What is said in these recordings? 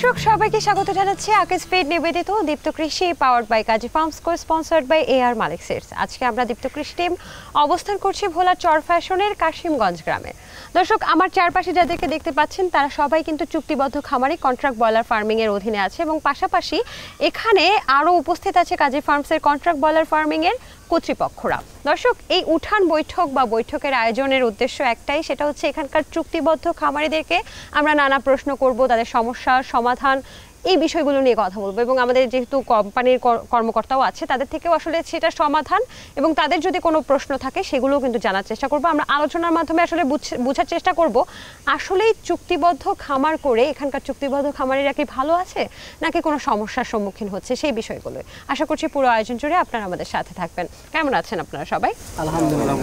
দর্শক সবাইকে স্বাগত জানাচ্ছি আকিজ ফিড নিবেদিত Deepto Krishi powered by Kazi farms co sponsored by AR Malik seeds. আজকে আমরা দীপ্ত কৃষি টিম অবস্থান করছি ভোলা চর ফ্যাশনের কাশিমগঞ্জ গ্রামে। দর্শক আমার চারপাশে যাদেরকে দেখতে পাচ্ছেন তারা সবাই কিন্তু চুক্তিবদ্ধ খামারি কন্ট্রাক্ট ব্রয়লার ফার্মিং এর অধীনে আছে এবং পাশাপাশি এখানে আরও উপস্থিত আছে কাজী ফার্মসের কন্ট্রাক্ট ব্রয়লার ফার্মিং এর কর্তৃপক্ষরা। দর্শক এই উঠান বৈঠক বা বৈঠকের আয়োজনের উদ্দেশ্য একটাই, সেটা হচ্ছে এখানকার চুক্তিবদ্ধ খামারিদেরকে আমরা নানা প্রশ্ন করব, তাদের সমস্যার সমাধান এই বিষয়গুলো নিয়ে কথা বলবো এবং আমাদের যেহেতু কোম্পানির কর্মকর্তাও আছে তাদের থেকেও আসলে সেটা সমাধান এবং তাদের যদি কোনো প্রশ্ন থাকে সেগুলোও কিন্তু জানার চেষ্টা করব। আমরা আলোচনার মাধ্যমে আসলে বোঝার চেষ্টা করব আসলেই চুক্তিবদ্ধ খামার করে এখানকার চুক্তিবদ্ধ খামারিরা কি ভালো আছে নাকি কোনো সমস্যার সম্মুখীন হচ্ছে সেই বিষয়গুলো। আশা করছি পুরো আয়োজন জুড়ে আপনারা আমাদের সাথে থাকবেন। কেমন আছেন আপনারা সবাই? আলহামদুলিল্লাহ।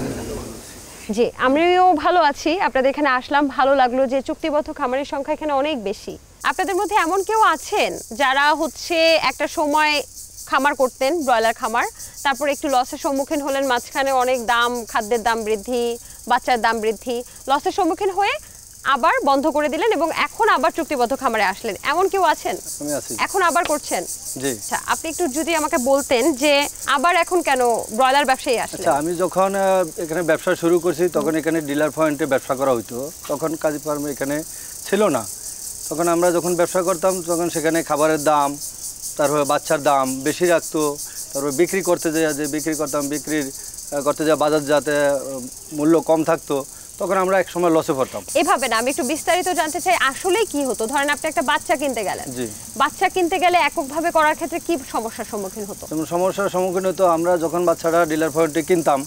জি, আমিও ভালো আছি। আপনাদের এখানে আসলাম, ভালো লাগলো যে চুক্তিবদ্ধ খামারের সংখ্যা এখানে অনেক বেশি। আপনাদের মধ্যে এমন কেউ আছেন যারা হচ্ছে একটা সময় খামার করতেন, ব্রয়লার খামার, তারপর একটু লসের সম্মুখীন হলেন, মাঝখানে অনেক দাম, খাদ্যের দাম বৃদ্ধি, বাচ্চার দাম বৃদ্ধি, লসের সম্মুখীন হয়ে আবার বন্ধ করে দিলেন এবং এখন আবার চুক্তিবদ্ধ খামারে আসলেন, এমন কেউ আছেন? আমি আছি। এখন আবার করছেন? জি। আচ্ছা, আপনি একটু যদি আমাকে বলতেন যে আবার এখন কেন ব্রয়লার ব্যবসায়ী আসলেন? আচ্ছা, আমি যখন এখানে ব্যবসা শুরু করছি তখন এখানে ডিলার পয়েন্টে ব্যবসা করা হতো, তখন কাজী ফার্ম এখানে ছিল না। তখন আমরা যখন ব্যবসা করতাম তখন সেখানে খাবারের দাম, তারপরে বাচ্চার দাম বেশি রাখতো, তারপরে বিক্রি করতে যা বাজার যাতে মূল্য কম থাকতো, তখন আমরা এক সময় লসে পড়তাম। এভাবে না, আমি একটু বিস্তারিত জানতে চাই আসলে কি হতো। ধরেন আপনি একটা বাচ্চা কিনতে গেলেন, জি, বাচ্চা কিনতে গেলে এককভাবে করার ক্ষেত্রে কি সমস্যার সম্মুখীন হতো? যেমন সমস্যার সম্মুখীন হতো, আমরা যখন বাচ্চাটা ডিলার পয়েন্টে কিনতাম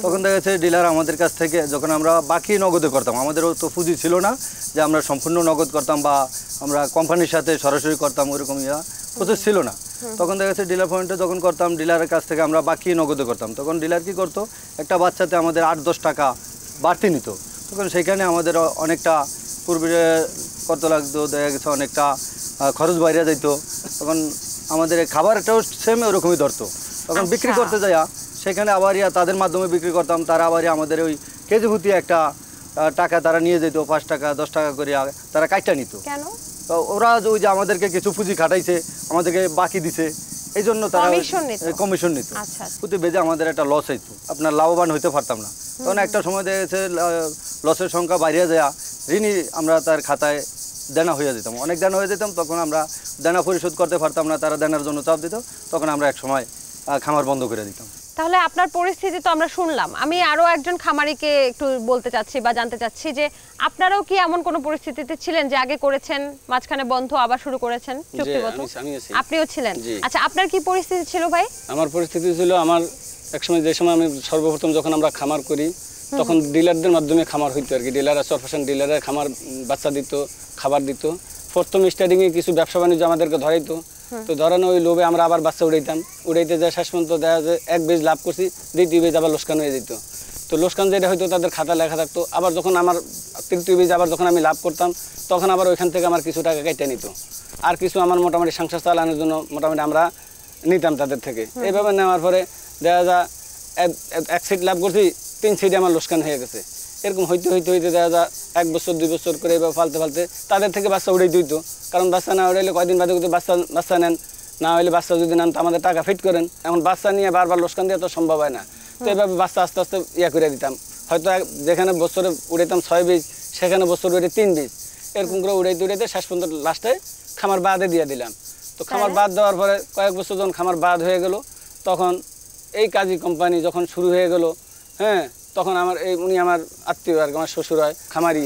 তখন দেখা যাচ্ছে ডিলার আমাদের কাছ থেকে যখন আমরা বাকি নগদে করতাম, আমাদেরও তো পুঁজি ছিল না যে আমরা সম্পূর্ণ নগদ করতাম বা আমরা কোম্পানির সাথে সরাসরি করতাম, ওইরকম প্রসেস ছিল না। তখন দেখা যাচ্ছে ডিলার পয়েন্টে যখন করতাম ডিলারের কাছ থেকে আমরা বাকি নগদে করতাম, তখন ডিলার কি করতো, একটা বাচ্চাতে আমাদের 8-10 টাকা বাড়তি নিত। তখন সেখানে আমাদের অনেকটা পূর্বে কত লাগতো, দেখা গেছে অনেকটা খরচ বাইরে যেত। তখন আমাদের খাবারটাও সেম ওরকমই ধরতো। তখন বিক্রি করতে যাইয়া সেখানে আবার তাদের মাধ্যমে বিক্রি করতাম, তারা আবার আমাদের ওই কেজি প্রতি একটা টাকা তারা নিয়ে যেত, 5 টাকা 10 টাকা করে তারা কাইটা নিত। কেন? তো ওরা ওই যে আমাদেরকে কিছু পুঁজি খাটাইছে, আমাদেরকে বাকি দিছে, এই জন্য তারা কমিশন নিত। প্রতি বেজে আমাদের একটা লস হইতো, আপনার লাভবান হইতে পারতাম না। তখন একটা সময় দেখা গেছে লসের সংখ্যা বাড়িয়ে যায়, ঋণই আমরা তার খাতায় দেনা হয়ে যেতাম, অনেক দেনা হয়ে যেতাম। তখন আমরা দেনা পরিশোধ করতে পারতাম না, তারা দেনার জন্য চাপ দিত, তখন আমরা এক সময় খামার বন্ধ করে দিতাম। তাহলে আপনার পরিস্থিতি তো আমরা শুনলাম, আমি আরো একজন খামারিকে একটু বলতে চাচ্ছি বা জানতে চাচ্ছি যে আপনারাও কি এমন কোনো পরিস্থিতিতে ছিলেন যে আগে করেছেন, মাঝখানে বন্ধ, আবার শুরু করেছেন চুক্তিবদ্ধ? আপনিও ছিলেন? আচ্ছা, আপনার কি পরিস্থিতি ছিল ভাই? আমার পরিস্থিতি ছিল, আমার একসময় যে সময় আমি সর্বপ্রথম যখন আমরা খামার করি তখন ডিলারদের মাধ্যমে খামার হইতো আর কি। ডিলাররা সরফেশন ডিলাররা খামার বাচ্চা দিত, খাবার দিত। প্রথম স্টার্টিংয়ে কিছু ব্যবসা বাণিজ্য আমাদেরকে ধরাইতো, তো ধরানো ওই লোভে আমরা আবার বাচ্চা উড়াইতে যায়, শেষ পর্যন্ত দেখা যায় এক বেজ লাভ করছি, দ্বিতীয় বেজ আবার লোকসান হয়ে যেত। তো লোকসান যেটা হয়তো তাদের খাতা লেখা থাকতো, আবার যখন আমার তৃতীয় বেজ আবার যখন আমি লাভ করতাম তখন আবার ওইখান থেকে আমার কিছু টাকা কেটে নিত, আর কিছু আমার মোটামুটি সংসার চালানোর জন্য মোটামুটি আমরা নিতাম তাদের থেকে। এইভাবে নেওয়ার পরে দেখা যায় এক সিট লাভ করছি, 3 সিটে আমার লোকসান হয়ে গেছে। এরকম হইতে দেখা যায় 1 বছর 2 বছর করে এবার ফালতে তাদের থেকে বাচ্চা উড়াই দিত। কারণ বাচ্চা না উড়াইলে কয়দিন বাদে বাচ্চা নেন, না হলে বাচ্চা যদি নেন তো আমাদের টাকা ফিট করেন। এখন বাচ্চা নিয়ে বারবার লোকসান দেওয়া তো সম্ভব হয় না। তো এইভাবে বাচ্চা আস্তে আস্তে করে দিতাম। হয়তো যেখানে বছরে উড়াইতাম 6 বীজ, সেখানে বছর উড়ে 3 বীজ, এরকম করে উড়াইতে শেষ পর্যন্ত লাস্টে খামার বাদে দিয়ে দিলাম। তো খামার বাদ দেওয়ার পরে কয়েক বছর যখন খামার বাদ হয়ে গেল, তখন এই কাজী কোম্পানি যখন শুরু হয়ে গেল, হ্যাঁ, তখন উনি আমার আত্মীয় আর আমার শ্বশুর হয় খামারি।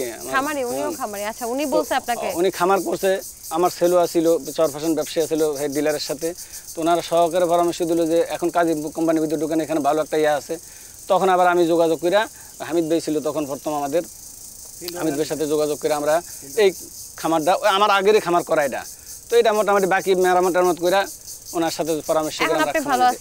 উনিও খামারি? আচ্ছা, উনি বলছে আপনাকে? উনি খামার করছে, আমার ছেলেও ছিল, চর ফ্যাশন ব্যবসায়ী ছিল হেড ডিলারের সাথে। তো ওনারা সহকারে পরামর্শ দিল যে এখন কাজী কোম্পানির ভিতরে ঢুকেন, এখানে ভালো একটা আছে। তখন আবার আমি যোগাযোগ করে, হামিদ ভাই ছিল তখন প্রথম আমাদের, হামিদ ভাইয়ের সাথে যোগাযোগ করে আমরা এই খামারটা, আমার আগেরই খামার করা এটা, তো এটা মোটামুটি বাকি মেরামত করে ওনার সাথে পরামর্শ করে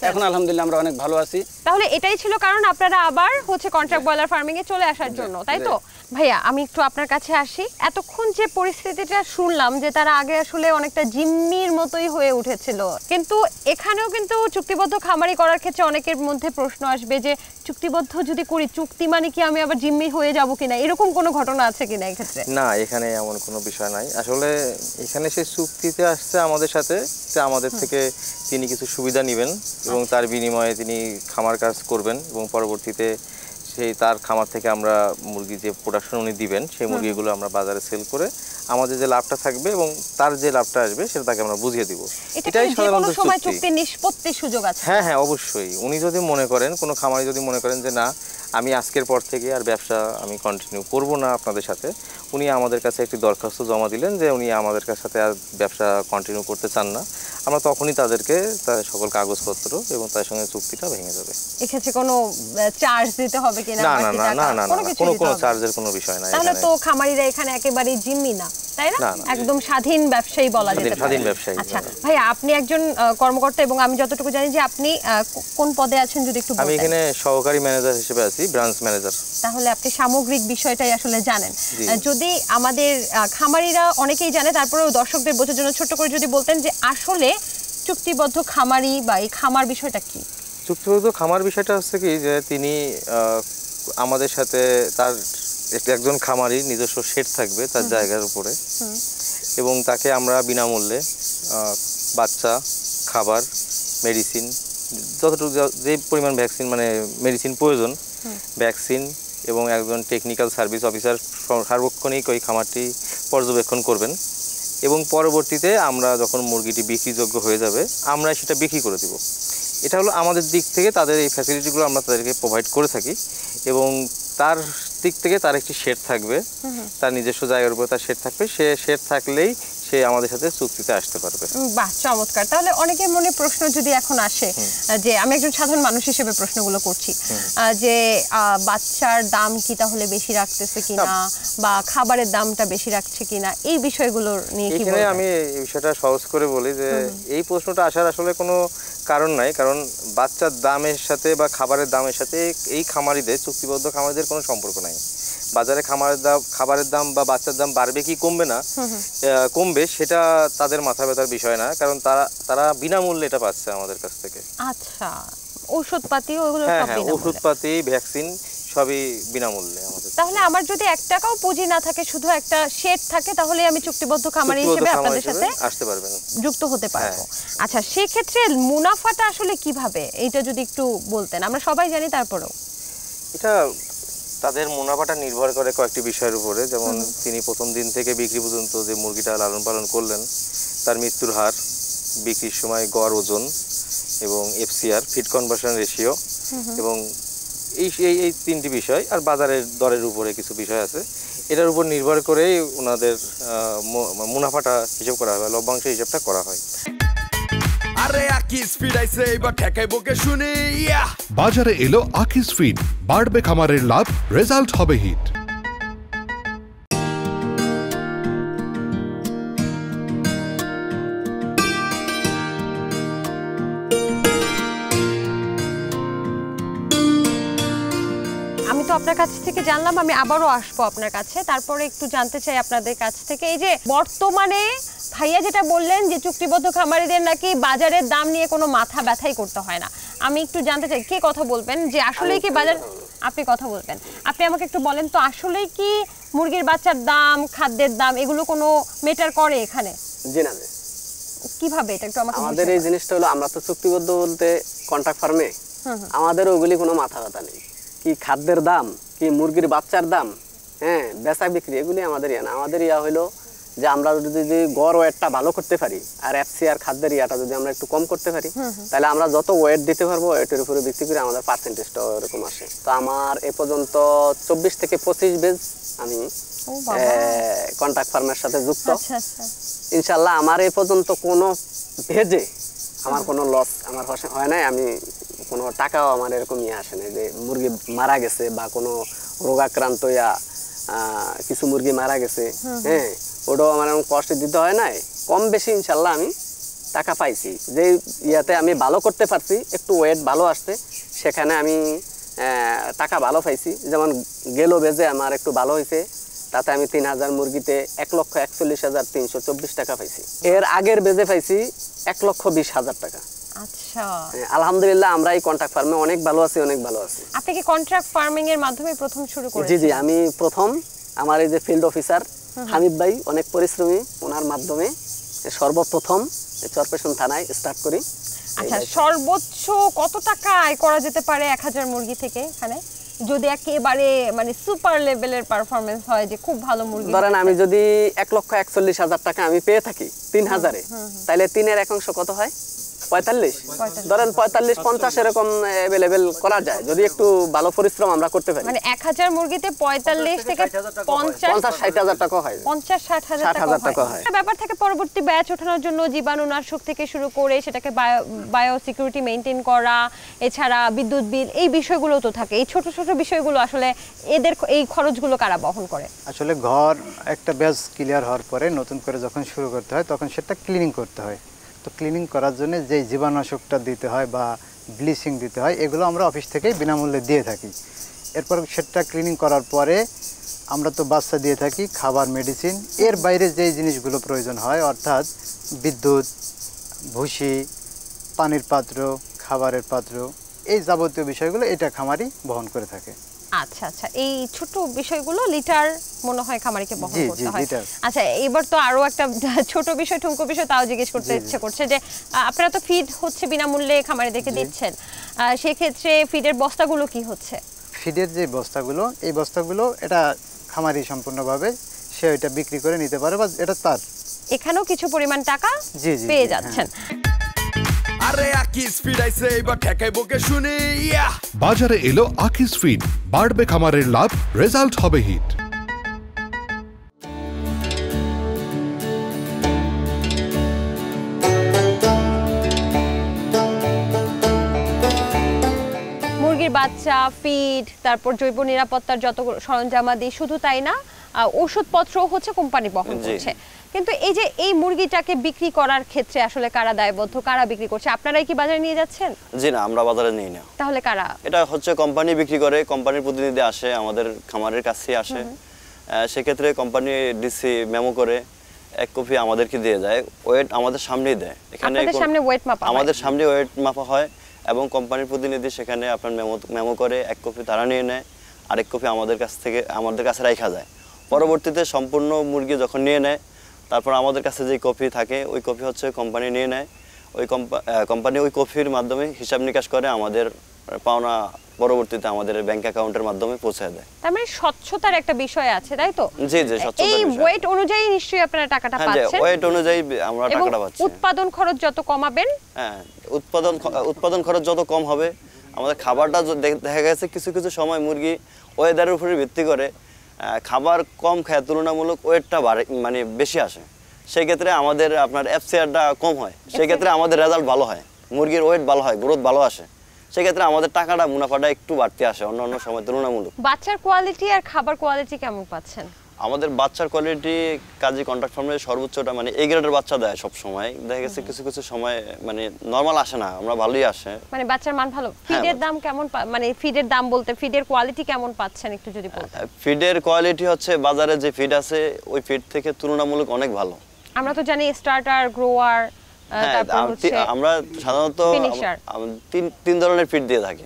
এখন আলহামদুলিল্লাহ আমরা অনেক ভালো আছি। তাহলে এটাই ছিল কারণ আপনারা আবার হচ্ছে কন্ট্রাক্ট ব্রয়লার ফার্মিং এ চলে আসার জন্য, তাই তো? ভাইয়া আমি একটু আপনার কাছে আসি। এতক্ষণ যে পরিস্থিতিটা শুনলাম যে তারা আগে আসলে অনেকটা জিম্মির মতোই হয়ে উঠেছিল, কিন্তু এখানেও কিন্তু চুক্তিবদ্ধ খামারি করার ক্ষেত্রে অনেকের মধ্যে প্রশ্ন আসবে যে চুক্তিবদ্ধ যদি করি, চুক্তি মানে কি আমি আবার জিম্মি হয়ে যাব কিনা, এরকম কোনো ঘটনা আছে কিনা এই ক্ষেত্রে? না, এখানে এমন কোনো বিষয় নাই। আসলে এখানে সে চুক্তিতে আসছে আমাদের সাথে, যে আমাদের থেকে তিনি কিছু সুবিধা নেবেন এবং তার বিনিময়ে তিনি খামার কাজ করবেন এবং পরবর্তীতে সেই তার খামার থেকে আমরা মুরগি যে প্রোডাকশন উনি দিবেন সেই মুরগিগুলো আমরা বাজারে সেল করে আমাদের যে লাভটা থাকবে এবং তার যে লাভটা আসবে সেটা তাকে আমরা বুঝিয়ে দিব। এটাই সাধারণত সময় চুক্তি নিষ্পত্তির সুযোগ আছে। হ্যাঁ হ্যাঁ, অবশ্যই। উনি যদি মনে করেন, কোনো খামারি যদি মনে করেন যে না আমি আজকের পর থেকে আর ব্যবসা আমি কন্টিনিউ করব না আপনাদের সাথে, উনি আমাদের কাছে একটি দরখাস্ত জমা দিলেন যে উনি আমাদের সাথে আর ব্যবসা কন্টিনিউ করতে চান না, আমরা তখনই তাদেরকে তার সকল কাগজপত্র এবং তার সঙ্গে চুক্তিটা ভেঙে যাবে। এক্ষেত্রে কোনো চার্জ দিতে হবে কিনা? না না না না না, কোনো চার্জের কোনো বিষয় নাই। তাহলে তো খামারিরা এখানে একেবারেই জিম্মি না, তাই না? একদম স্বাধীন ব্যবসায়ী বলা যেতে পারে। স্বাধীন ব্যবসায়ী। আচ্ছা ভাই, আপনি একজন কর্মকর্তা এবং আমি যতটুকু জানি যে আপনি কোন পদে আছেন যদি একটু বলতেন। আমি এখানে সহকারী ম্যানেজার হিসেবে আছি, ব্রাঞ্চ ম্যানেজার। তাহলে আপনি সামগ্রিক বিষয়টাই আসলে জানেন। যদি আমাদের খামারিরা অনেকেই জানে, তারপরেও দর্শকদের বোঝার জন্য ছোট করে যদি বলতেন যে আসলে চুক্তিবদ্ধ খামারি বা এই খামার বিষয়টা কি? চুক্তিবদ্ধ খামার বিষয়টা হচ্ছে কি যে তিনি আমাদের সাথে তার একজন খামারি নিজস্ব শেড থাকবে তার জায়গার উপরে এবং তাকে আমরা বিনামূল্যে বাচ্চা, খাবার, মেডিসিন, যতটুকু যে পরিমাণ ভ্যাকসিন মানে মেডিসিন প্রয়োজন, ভ্যাকসিন এবং একজন টেকনিক্যাল সার্ভিস অফিসার সার্বক্ষণিক ওই খামারটি পর্যবেক্ষণ করবেন এবং পরবর্তীতে আমরা যখন মুরগিটি বিক্রিযোগ্য হয়ে যাবে আমরা সেটা বিক্রি করে দিব। এটা হলো আমাদের দিক থেকে তাদের এই ফ্যাসিলিটিগুলো আমরা তাদেরকে প্রোভাইড করে থাকি এবং তার দিক থেকে তার একটি শেড থাকবে, তার নিজস্ব জায়গার উপর তার শেড থাকবে, সে শেড থাকলেই সে আমাদের সাথে চুক্তিতে আসতে পারবে। বাহ, চমৎকার। তাহলে অনেকের মনে প্রশ্ন যদি এখন আসে, যে আমি একজন সাধারণ মানুষ হিসেবে প্রশ্নগুলো করছি, যে বাচ্চার দাম কি তাহলে বেশি রাখতেছে কিনা বা খাবারের দামটা বেশি রাখছে কিনা, এই বিষয়গুলো নিয়ে কি বলবেন? আমি এই বিষয়টা সহজ করে বলি যে এই প্রশ্নটা আসার আসলে কোনো কারণ নাই, কারণ বাচ্চার দামের সাথে বা খাবারের দামের সাথে এই খামারিদের, চুক্তিবদ্ধ খামারিদের কোনো সম্পর্ক নাই। বাজারে খাবারের দাম বা বাচ্চার দাম বাড়বে কি কমবে না কমবে সেটা তাদের মাথা ব্যথার বিষয় না, কারণ তারা বিনামূল্যে এটা পাচ্ছে আমাদের কাছ থেকে। আচ্ছা, ওষুধপাতি ওগুলো সব বিনামূল্যে? ওষুধপাতি, ভ্যাকসিন সবই বিনামূল্যে আমাদের। তাহলে আমার যদি 1 টাকাও পুঁজি না থাকে, শুধু একটা শেড থাকে, তাহলে আমি চুক্তিবদ্ধ খামারি হিসেবে আপনাদের সাথে আসতে পারবেন, যুক্ত হতে পারবো। আচ্ছা, সেই ক্ষেত্রে মুনাফাটা আসলে কিভাবে, এটা যদি একটু বলতেন। আমরা সবাই জানি, তারপরেও এটা তাদের মুনাফাটা নির্ভর করে কয়েকটি বিষয়ের উপরে, যেমন তিনি প্রথম দিন থেকে বিক্রি পর্যন্ত যে মুরগিটা লালন পালন করলেন তার মৃত্যুর হার, বিক্রির সময় গড় ওজন এবং এফসিআর ফিড কনভার্সন রেশিও এবং এই 3টি বিষয়, আর বাজারের দরের উপরে কিছু বিষয় আছে। এটার উপর নির্ভর করেই ওনাদের মুনাফাটা হিসাব করা হয়, লভ্যাংশ হিসাবটা করা হয়। বাজারে এলো আকিস ফিড, বাড়বে খামারের লাভ, রেজাল্ট হবে হিট। আমি তো আপনার কাছ থেকে জানলাম, আমি আবারও আসবো আপনার কাছে, তারপরে একটু জানতে চাই আপনাদের কাছ থেকে, এই যে বর্তমানে ভাইয়া যেটা বললেন যে চুক্তিবদ্ধ খামারিদের নাকি বাজারের দাম নিয়ে কোনো মাথা ব্যথাই করতে হয় না, আমি একটু জানতে চাই কে কথা বলবেন যে আসলেই কি বাজার, আপনি কথা বলবেন, আপনি আমাকে একটু বলেন তো আসলেই কি মুরগির বাচ্চার দাম, খাদ্যের দাম এগুলো কোনো মেটার করে এখানে? জি না, কিভাবে এটা একটু আমাকে? আমাদের এই জিনিসটা হলো, আমরা তো চুক্তিবদ্ধ বলতে কন্ট্রাক্ট ফার্মে, আমাদের ওগুলি কোনো মাথা ব্যথা নেই। কি খাদ্যের দাম, কি মুরগির বাচ্চার দাম, হ্যাঁ বেচা বিক্রি, এগুলি আমাদের ইয়া না। আমাদের ইয়া হলো যে আমরা যদি গড় ওয়েটটা ভালো করতে পারি আর এফসিআর খাদ্যের ইয়াটা যদি আমরা একটু কম করতে পারি, তাহলে আমরা যত ওয়েট দিতে পারবো ওয়েটের উপরে ভিত্তি করে আমাদের পার্সেন্টেজটা এরকম আসে। তো আমার এ পর্যন্ত 24 থেকে 25 বেজ আমি কন্ট্রাক্ট ফার্মের সাথে যুক্ত। ইনশাল্লাহ আমার এ পর্যন্ত কোনো ভেজে আমার কোনো লস আমার হয় নাই, আমি কোনো টাকাও আমার এরকম ইয়ে আসে না যে মুরগি মারা গেছে বা কোনো রোগাক্রান্ত ইয়া কিছু মুরগি মারা গেছে, হ্যাঁ ওটাও আমার এরকম কষ্ট দিতে হয় নাই। কম বেশি ইনশাল্লাহ আমি টাকা পাইছি, যে ইয়াতে আমি ভালো করতে পারছি, একটু ওয়েট ভালো আসছে, সেখানে আমি টাকা ভালো পাইছি। যেমন গেল বেজে আমার একটু ভালো হয়েছে, তাতে আমি 3000 মুরগিতে 1,41,324 টাকা পাইছি। এর আগের বেজে পাইছি 1,20,000 টাকা। আচ্ছা, আলহামদুলিল্লাহ আমরা এই কন্ট্রাক্ট ফার্মে অনেক ভালো আছি, অনেক ভালো আছি। আপনি কি কন্ট্রাক্ট ফার্মিং এর মাধ্যমে প্রথম শুরু করেছেন? জি জি, আমি প্রথম। আমার এই যে ফিল্ড অফিসার হামিদ ভাই অনেক পরিশ্রমী, ওনার মাধ্যমে সর্বপ্রথম চরপেশন থানায় স্টার্ট করি। আচ্ছা, সর্বোচ্চ কত টাকা আয় করা যেতে পারে 1000 মুরগি থেকে এখানে, যদি একেবারে মানে সুপার লেভেলের পারফরম্যান্স হয়, যে খুব ভালো মুরগি? ধরেন আমি যদি 1,41,000 টাকা আমি পেয়ে থাকি 3000-এ, তাহলে 3-এর 1 কত হয়? 45। ধরেন 45-50 এরকম अवेलेबल করা যায় যদি একটু ভালো পরিশ্রম আমরা করতে পারি। মানে 1000 মুরগিতে 45 থেকে 50-60,000 টাকা হয়। 50-60,000 টাকা হয়। ব্যাপার থেকে পরবর্তী ব্যাচ ওঠানোর জন্য জীবাণুনাশক থেকে শুরু করে সেটাকে বায়ো সিকিউরিটি মেইনটেইন করা, এছাড়া বিদ্যুৎ বিল, এই বিষয়গুলো তো থাকে। এই ছোট ছোট বিষয়গুলো আসলে এদের এই খরচগুলো কারা বহন করে? আসলে ঘর একটা ব্যাচ ক্লিয়ার হওয়ার পরে নতুন করে যখন শুরু করতে হয় তখন সেটা ক্লিনিং করতে হয়। তো ক্লিনিং করার জন্য যে জীবাণুনাশকটা দিতে হয় বা ব্লিচিং দিতে হয়, এগুলো আমরা অফিস থেকেই বিনামূল্যে দিয়ে থাকি। এরপর সেটা ক্লিনিং করার পরে আমরা তো বাচ্চা দিয়ে থাকি, খাবার, মেডিসিন। এর বাইরে যেই জিনিসগুলো প্রয়োজন হয়, অর্থাৎ বিদ্যুৎ, ভুসি, পানির পাত্র, খাবারের পাত্র, এই যাবতীয় বিষয়গুলো এটা খামারি বহন করে থাকে। আচ্ছা আচ্ছা, এই ছোট বিষয়গুলো লিটার মনে হয় খামারিকে বহন করতে হয়। লিটার। আচ্ছা, এবার তো আরো একটা ছোট বিষয়, ঠুনকো বিষয়, তাও জিজ্ঞেস করতে ইচ্ছে করছে যে আপনারা তো ফিড হচ্ছে বিনামূল্যে খামারিদেরকে দিচ্ছেন, সেই ক্ষেত্রে ফিডের বস্তাগুলো কি হচ্ছে? ফিডের যে বস্তাগুলো, এই বস্তাগুলো এটা খামারি সম্পূর্ণভাবে সে এটা বিক্রি করে নিতে পারে, বা এটা তার। এখানেও কিছু পরিমাণ টাকা জি, জি, পেয়ে জি, যাচ্ছেন। আরে আকিস ফিড আইছে, এবার ঠেকাই বকে শুনি। বাজারে এলো আকিস ফিড, বাড়বে খামারের লাভ, রেজাল্ট হবে হিট। মুরগির বাচ্চা, ফিড, তারপর জৈব নিরাপত্তার যত সরঞ্জামাদি, শুধু তাই না, ওষুধপত্র হচ্ছে কোম্পানি বহন করছে। কিন্তু এই যে এই মুরগিটাকে বিক্রি করার ক্ষেত্রে আসলে কারা দায়বদ্ধ, কারা বিক্রি করছে? আপনারাই কি বাজারে নিয়ে যাচ্ছেন? জি না, আমরা বাজারে নিই না। তাহলে কারা? এটা হচ্ছে কোম্পানি বিক্রি করে, কোম্পানির প্রতিনিধি আসে আমাদের খামারের কাছে আসে। সেক্ষেত্রে কোম্পানি ডিসি মেমো করে 1 কপি আমাদেরকে দিয়ে যায়, ওয়েট আমাদের সামনেই দেয়। এখানে আপনাদের সামনে ওয়েট মাপা হয়? আমাদের সামনে ওয়েট মাপা হয় এবং কোম্পানির প্রতিনিধি সেখানে আপনার মেমো করে 1 কপি তারা নিয়ে নেয়, আরেক কপি আমাদের কাছে রাখা যায়। পরবর্তীতে সম্পূর্ণ মুরগি যখন নিয়ে নেয়, তারপর আমাদের কাছে যে কপি থাকে ওই কপি হচ্ছে কোম্পানি নিয়ে নেয়। ওই কোম্পানি ওই কপির মাধ্যমে হিসাব নিকাশ করে আমাদের পাওনা পরবর্তীতে আমাদের ব্যাংক অ্যাকাউন্টের মাধ্যমে পৌঁছে দেয়। তার মানে স্বচ্ছতার একটা বিষয় আছে, তাই তো? জি জি, স্বচ্ছতার বিষয়। এই ওয়েট অনুযায়ী নিশ্চয়ই আপনারা টাকাটা পাচ্ছেন। ওয়েট অনুযায়ী আমরা টাকাটা পাচ্ছি। উৎপাদন খরচ যত কমাবেন, হ্যাঁ, উৎপাদন খরচ যত কম হবে, আমাদের খাবারটা দেখা গেছে কিছু কিছু সময় মুরগি ওয়েদারের উপরে ভিত্তি করে খাবার কম খায়, তুলনামূলক ওয়েটটা মানে বেশি আসে। সেই ক্ষেত্রে আমাদের আপনার এফসিআরটা কম হয়, সেই ক্ষেত্রে আমাদের রেজাল্ট ভালো হয়, মুরগির ওয়েট ভালো হয়, গ্রোথ ভালো আসে। সেক্ষেত্রে আমাদের টাকাটা, মুনাফাটা একটু বাড়তে আসে অন্য সময় তুলনামূলক। বাচ্চার কোয়ালিটি আর খাবার কোয়ালিটি কেমন পাচ্ছেন? আমাদের বাচ্চার কোয়ালিটি কাজী কন্ট্রাক্ট ফার্মের সর্বোচ্চটা মানে এই গ্রেডের বাচ্চা দেয় সব সময়। দেখা গেছে কিছু কিছু সময় মানে নরমাল আসে না, আমরা ভালোই আসে। মানে বাচ্চার মান ভালো। ফিডের দাম কেমন, মানে ফিডের দাম বলতে ফিডের কোয়ালিটি কেমন পাচ্ছেন একটু যদি বলতেন? ফিডের কোয়ালিটি হচ্ছে বাজারে যে ফিড আছে ওই ফিড থেকে তুলনামূলক অনেক ভালো। আমরা তো জানি স্টার্টার, গ্রোয়ার, তারপর হচ্ছে আমরা সাধারণত 3 ধরনের ফিড দিয়ে থাকি।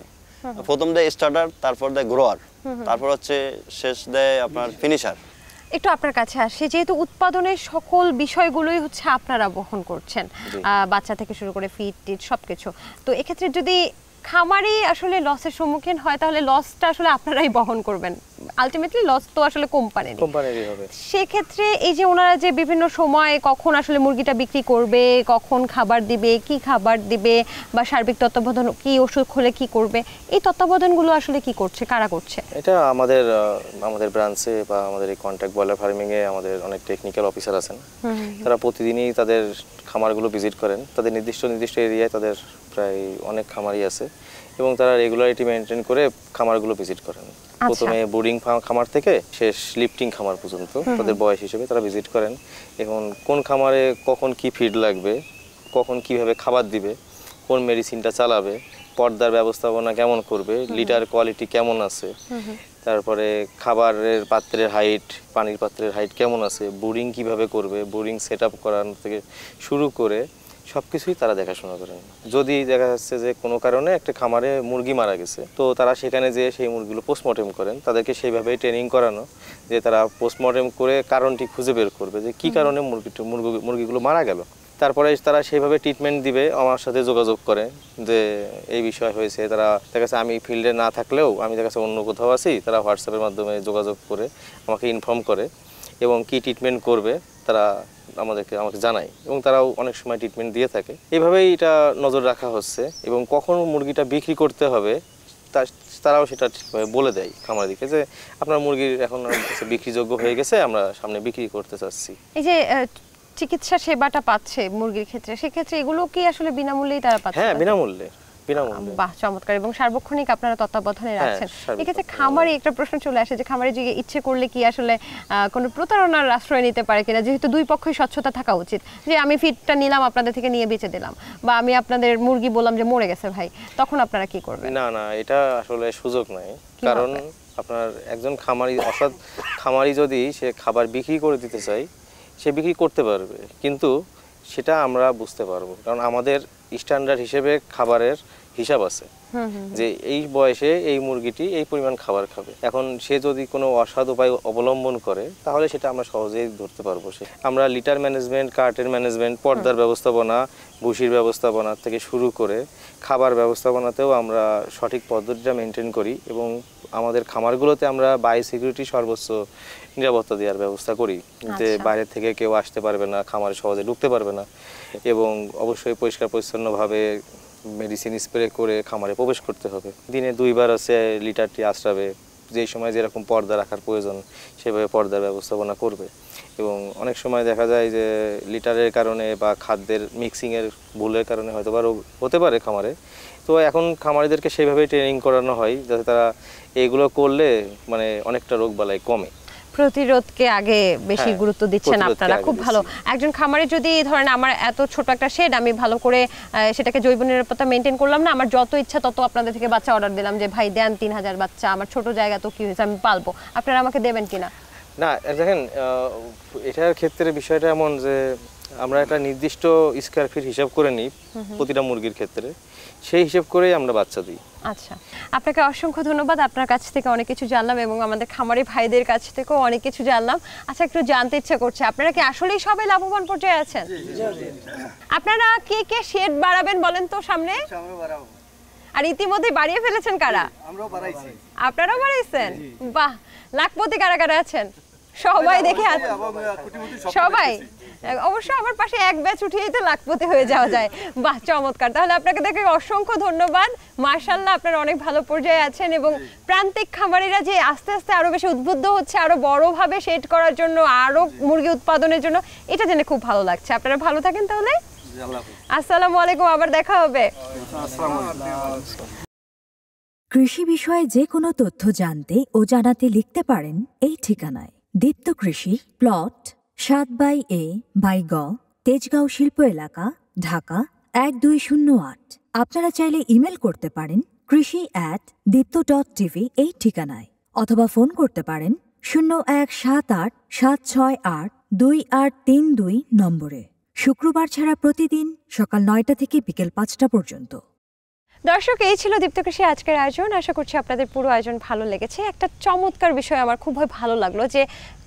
প্রথম দেয় স্টার্টার, তারপর দেয় গ্রোয়ার, তারপর হচ্ছে শেষ দেয় আপনার ফিনিশার। একটু আপনার কাছে আসি, যেহেতু উৎপাদনের সকল বিষয়গুলোই হচ্ছে আপনারা বহন করছেন, বাচ্চা থেকে শুরু করে ফিড টিড সবকিছু, তো এক্ষেত্রে যদি খামারি আসলে লসের সম্মুখীন হয় তাহলে লসটা আসলে আপনারাই বহন করবেন, আলটিমেটলি লস তো আসলে কোম্পানিরই হবে। সেক্ষেত্রে এই যে ওনারা যে বিভিন্ন সময় কখন আসলে মুরগিটা বিক্রি করবে, কখন খাবার দিবে, কি খাবার দিবে, বা সার্বিক তত্ত্বাবধান, কি ওষুধ খোলে কি করবে, এই তত্ত্বাবধানগুলো আসলে কি করছে, কারা করছে? এটা আমাদের ব্রাঞ্চে বা আমাদের এই কন্ট্রাক্ট ব্রয়লার ফার্মিং এ আমাদের অনেক টেকনিক্যাল অফিসার আছেন, তারা প্রতিদিনই তাদের খামারগুলো ভিজিট করেন। তাদের নির্দিষ্ট এরিয়ায় তাদের প্রায় অনেক খামারই আছে এবং তারা রেগুলারিটি মেনটেন করে খামারগুলো ভিজিট করেন। প্রথমে বোর্ডিং খামার থেকে শেষ লিফটিং খামার পর্যন্ত তাদের বয়স হিসেবে তারা ভিজিট করেন এবং কোন খামারে কখন কি ফিড লাগবে, কখন কিভাবে খাবার দিবে, কোন মেডিসিনটা চালাবে, পর্দার ব্যবস্থাপনা কেমন করবে, লিটার কোয়ালিটি কেমন আছে, তারপরে খাবারের পাত্রের হাইট, পানির পাত্রের হাইট কেমন আছে, বোরিং কিভাবে করবে, বোরিং সেট আপ করানো থেকে শুরু করে সব কিছুই তারা দেখাশোনা করেন। যদি দেখা যাচ্ছে যে কোনো কারণে একটা খামারে মুরগি মারা গেছে, তো তারা সেখানে যেয়ে সেই মুরগিগুলো পোস্টমর্টেম করেন। তাদেরকে সেইভাবেই ট্রেনিং করানো যে তারা পোস্টমর্টেম করে কারণটি খুঁজে বের করবে যে কী কারণে মুরগিগুলো মারা গেল। তারপরে তারা সেইভাবে ট্রিটমেন্ট দিবে। আমার সাথে যোগাযোগ করে যে এই বিষয় হয়েছে। তারা দেখা যাচ্ছে আমি ফিল্ডে না থাকলেও আমি দেখা যাচ্ছে অন্য কোথাও আছি, তারা হোয়াটসঅ্যাপের মাধ্যমে যোগাযোগ করে আমাকে ইনফর্ম করে এবং কি ট্রিটমেন্ট করবে তারা আমাকে জানায় এবং তারাও অনেক সময় ট্রিটমেন্ট দিয়ে থাকে। এইভাবেই এটা নজর রাখা হচ্ছে এবং কখন মুরগিটা বিক্রি করতে হবে তারাও সেটা ঠিকভাবে বলে দেয় খামারিকে যে আপনার মুরগির এখন বিক্রিযোগ্য হয়ে গেছে, আমরা সামনে বিক্রি করতে চাচ্ছি। এই যে চিকিৎসা সেবাটা পাচ্ছে মুরগির ক্ষেত্রে, সেক্ষেত্রে এগুলো কি আসলে বিনামূল্যেই তারা পাচ্ছে? হ্যাঁ, বিনামূল্যে। বাহ, চমৎকার। এবং সার্বক্ষণিক আপনারা তত্ত্বাবধানে রাখছেন। এক্ষেত্রে খামারি একটা প্রশ্ন চলে আসে যে খামারি যে ইচ্ছে করলে কি আসলে কোনো প্রতারণার আশ্রয় নিতে পারে কিনা, যেহেতু দুই পক্ষই স্বচ্ছতা থাকা উচিত, যে আমি ফিডটা নিলাম আপনাদের থেকে নিয়ে বেচে দিলাম, বা আমি আপনাদের মুরগি বললাম যে মরে গেছে ভাই, তখন আপনারা কি করবেন? না না, এটা আসলে সুযোগ নাই। কারণ আপনার একজন অসৎ খামারি যদি সে খাবার বিক্রি করে দিতে চায় সে বিক্রি করতে পারবে, কিন্তু সেটা আমরা বুঝতে পারবো কারণ আমাদের স্ট্যান্ডার্ড হিসেবে খাবারের হিসাব আছে যে এই বয়সে এই মুরগিটি এই পরিমাণ খাবার খাবে। এখন সে যদি কোনো অসৎ উপায় অবলম্বন করে তাহলে সেটা আমরা সহজেই ধরতে পারবো। আমরা লিটার ম্যানেজমেন্ট, কার্টের ম্যানেজমেন্ট, পর্দার ব্যবস্থাপনা, ভুসির ব্যবস্থাপনা থেকে শুরু করে খাবার ব্যবস্থাপনাতেও আমরা সঠিক পদ্ধতিটা মেনটেন করি এবং আমাদের খামারগুলোতে আমরা বায়োসিকিউরিটি সর্বোচ্চ নিরাপত্তা দেওয়ার ব্যবস্থা করি, যে বাইরে থেকে কেউ আসতে পারবে না, খামারে সহজে ঢুকতে পারবে না এবং অবশ্যই পরিষ্কার পরিচ্ছন্নভাবে মেডিসিন স্প্রে করে খামারে প্রবেশ করতে হবে। দিনে 2 বার আছে লিটারটি আশ্রাবে, যেই সময় যেরকম পর্দা রাখার প্রয়োজন সেভাবে পর্দার ব্যবস্থাপনা করবে। এবং অনেক সময় দেখা যায় যে লিটারের কারণে বা খাদ্যের মিক্সিংয়ের ভুলের কারণে হয়তো বা রোগ হতে পারে খামারে, তো এখন খামারিদেরকে সেইভাবে ট্রেনিং করানো হয় যাতে তারা এইগুলো করলে মানে অনেকটা রোগ বালাই কমে। প্রতিরোধকে আগে বেশি গুরুত্ব দিচ্ছেন আপনারা, খুব ভালো। একজন খামারে যদি ধরেন আমার এত ছোট একটা শেড, আমি ভালো করে সেটাকে জৈব নিরাপত্তা মেনটেন করলাম না, আমার যত ইচ্ছা তত আপনাদের থেকে বাচ্চা অর্ডার দিলাম যে ভাই দেন 3000 বাচ্চা, আমার ছোট জায়গা তো কি হয়েছে আমি পালবো, আপনারা আমাকে দেবেন কিনা? না, দেখেন এটার ক্ষেত্রে বিষয়টা এমন যে আমরা একটা নির্দিষ্ট স্কয়ার ফিট হিসাব করে নিই প্রতিটা মুরগির ক্ষেত্রে, সেই হিসাব করেই আমরা বাচ্চা দিই। আচ্ছা, আপনাকে অসংখ্য ধন্যবাদ। আপনার কাছ থেকে অনেক কিছু জানলাম এবং আমাদের খামারি ভাইদের কাছ থেকেও অনেক কিছু জানলাম। আচ্ছা, একটু জানতে ইচ্ছা করছে, আপনারা কি আসলেই সবাই লাভবান পর্যায়ে আছেন? আপনারা কে কে শেড বাড়াবেন বলেন তো সামনে? আর ইতিমধ্যে বাড়িয়ে ফেলেছেন কারা? আপনারাও বাড়াইছেন? বাহ, লাখপতি কারা কারা আছেন? সবাই দেখে সবাই অবশ্য আমার পাশে এক ব্যাচ উঠিয়েই তো লাখপতি হয়ে যাওয়া যায়। বাহ, চমৎকার। তাহলে আপনাকে দেখে অসংখ্য ধন্যবাদ। মাশাআল্লাহ, আপনারা অনেক ভালো পর্যায়ে আছেন এবং প্রান্তিক খামারিরা যে আস্তে আস্তে আরো বেশি উদ্বুদ্ধ হচ্ছে আরো বড়ভাবে শেড করার জন্য, আরো মুরগি উৎপাদনের জন্য, এটা জেনে খুব ভালো লাগছে। আপনারা ভালো থাকেন তাহলে। আসসালামু আলাইকুম, আবার দেখা হবে। কৃষি বিষয়ে যে কোনো তথ্য জানতে ও জানাতে লিখতে পারেন এই ঠিকানায়। দীপ্ত কৃষি, প্লট 7/A/গ, তেজগাঁও শিল্প এলাকা, ঢাকা 1208। আপনারা চাইলে ইমেল করতে পারেন krishi@dipto.tv এই ঠিকানায়, অথবা ফোন করতে পারেন 0178-768-2832 নম্বরে। শুক্রবার ছাড়া প্রতিদিন সকাল 9টা থেকে বিকেল 5টা পর্যন্ত। দর্শক, এই ছিল দীপ্ত কৃষি আজকের আয়োজন। আশা করছি আপনাদের পুরো আয়োজন ভালো লেগেছে। একটা চমৎকার বিষয় আমার খুব ভালো লাগলো যে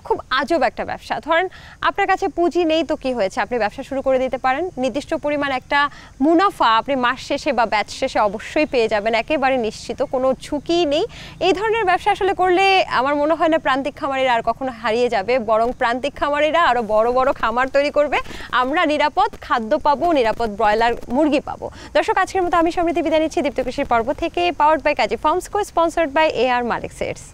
খুব আজব একটা ব্যবসা। ধরেন আপনার কাছে পুঁজি নেই তো কি হয়েছে, আপনি ব্যবসা শুরু করে দিতে পারেন। নির্দিষ্ট পরিমাণ একটা মুনাফা আপনি মাস শেষে বা ব্যাচ শেষে অবশ্যই পেয়ে যাবেন, একেবারে নিশ্চিত, কোনো ঝুঁকি নেই। এই ধরনের ব্যবসা আসলে করলে আমার মনে হয় না প্রান্তিক খামারিরা আর কখনো হারিয়ে যাবে, বরং প্রান্তিক খামারিরা আরও বড় বড় খামার তৈরি করবে। আমরা নিরাপদ খাদ্য পাবো, নিরাপদ ব্রয়লার মুরগি পাবো। দর্শক, আজকের মতো আমি সমৃদ্ধি বিদায় নিচ্ছি দীপ্ত কৃষির পর্ব থেকে, powered by Kazi farms, co sponsored by AR Malik sets.